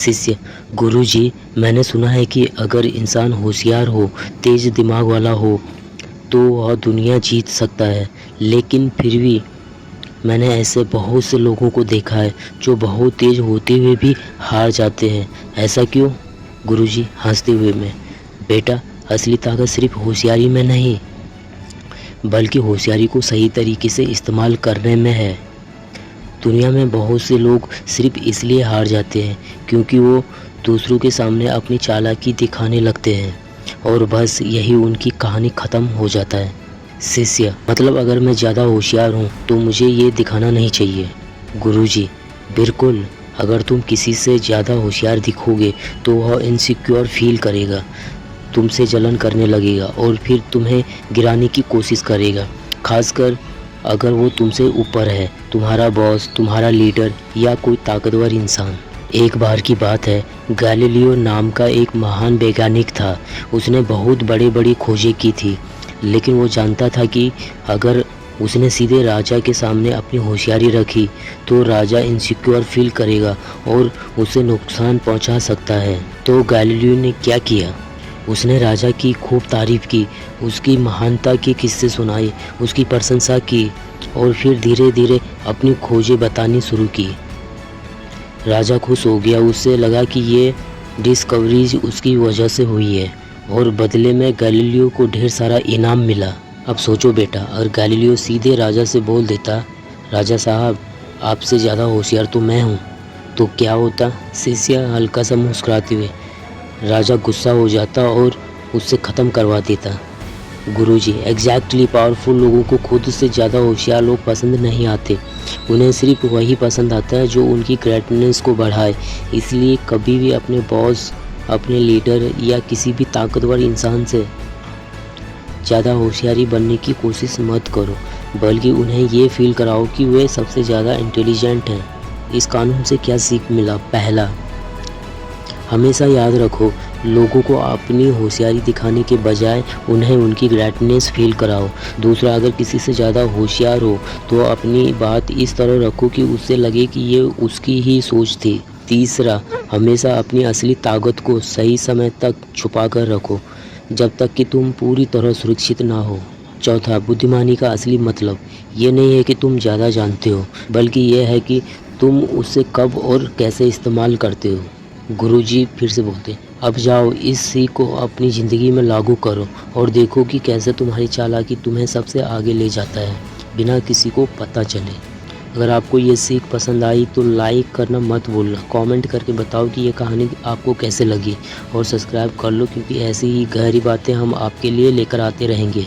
शिष्य, गुरुजी, मैंने सुना है कि अगर इंसान होशियार हो, तेज दिमाग वाला हो, तो वह दुनिया जीत सकता है। लेकिन फिर भी मैंने ऐसे बहुत से लोगों को देखा है जो बहुत तेज होते हुए भी हार जाते हैं। ऐसा क्यों? गुरुजी हंसते हुए में, बेटा, असली ताकत सिर्फ होशियारी में नहीं, बल्कि होशियारी को सही तरीके से इस्तेमाल करने में है। दुनिया में बहुत से लोग सिर्फ इसलिए हार जाते हैं क्योंकि वो दूसरों के सामने अपनी चालाकी दिखाने लगते हैं और बस यही उनकी कहानी ख़त्म हो जाता है। शिष्य, मतलब अगर मैं ज़्यादा होशियार हूँ तो मुझे ये दिखाना नहीं चाहिए। गुरुजी, बिल्कुल, अगर तुम किसी से ज़्यादा होशियार दिखोगे तो वह इनसिक्योर फील करेगा, तुमसे जलन करने लगेगा और फिर तुम्हें गिराने की कोशिश करेगा, खासकर अगर वो तुमसे ऊपर है, तुम्हारा बॉस, तुम्हारा लीडर या कोई ताकतवर इंसान। एक बार की बात है, गैलीलियो नाम का एक महान वैज्ञानिक था। उसने बहुत बड़ी खोजें की थी, लेकिन वो जानता था कि अगर उसने सीधे राजा के सामने अपनी होशियारी रखी तो राजा इनसिक्योर फील करेगा और उसे नुकसान पहुंचा सकता है। तो गैलीलियो ने क्या किया? उसने राजा की खूब तारीफ़ की, उसकी महानता के किस्से सुनाए, उसकी प्रशंसा की और फिर धीरे धीरे अपनी खोजें बतानी शुरू की। राजा खुश हो गया, उससे लगा कि ये डिस्कवरीज उसकी वजह से हुई है और बदले में गैलीलियो को ढेर सारा इनाम मिला। अब सोचो बेटा, अगर गैलीलियो सीधे राजा से बोल देता, राजा साहब, आपसे ज़्यादा होशियार तो मैं हूँ, तो क्या होता? शिष्य हल्का सा मुस्कुराते हुए, राजा गुस्सा हो जाता और उससे ख़त्म करवा देता। गुरुजी, एग्जैक्टली, पावरफुल लोगों को खुद से ज़्यादा होशियार लोग पसंद नहीं आते। उन्हें सिर्फ वही पसंद आता है जो उनकी ग्रेटनेस को बढ़ाए। इसलिए कभी भी अपने बॉस, अपने लीडर या किसी भी ताकतवर इंसान से ज़्यादा होशियारी बनने की कोशिश मत करो, बल्कि उन्हें ये फील कराओ कि वे सबसे ज़्यादा इंटेलिजेंट हैं। इस कानून से क्या सीख मिला? पहला, हमेशा याद रखो, लोगों को अपनी होशियारी दिखाने के बजाय उन्हें उनकी ग्रेटनेस फील कराओ। दूसरा, अगर किसी से ज़्यादा होशियार हो तो अपनी बात इस तरह रखो कि उससे लगे कि ये उसकी ही सोच थी। तीसरा, हमेशा अपनी असली ताकत को सही समय तक छुपा कर रखो, जब तक कि तुम पूरी तरह सुरक्षित ना हो। चौथा, बुद्धिमानी का असली मतलब ये नहीं है कि तुम ज़्यादा जानते हो, बल्कि ये है कि तुम उसे कब और कैसे इस्तेमाल करते हो। गुरुजी फिर से बोलते, अब जाओ, इस सीख को अपनी ज़िंदगी में लागू करो और देखो कि कैसे तुम्हारी चालाकी तुम्हें सबसे आगे ले जाता है, बिना किसी को पता चले। अगर आपको ये सीख पसंद आई तो लाइक करना मत भूलना, कमेंट करके बताओ कि ये कहानी आपको कैसे लगी और सब्सक्राइब कर लो, क्योंकि ऐसी ही गहरी बातें हम आपके लिए लेकर आते रहेंगे।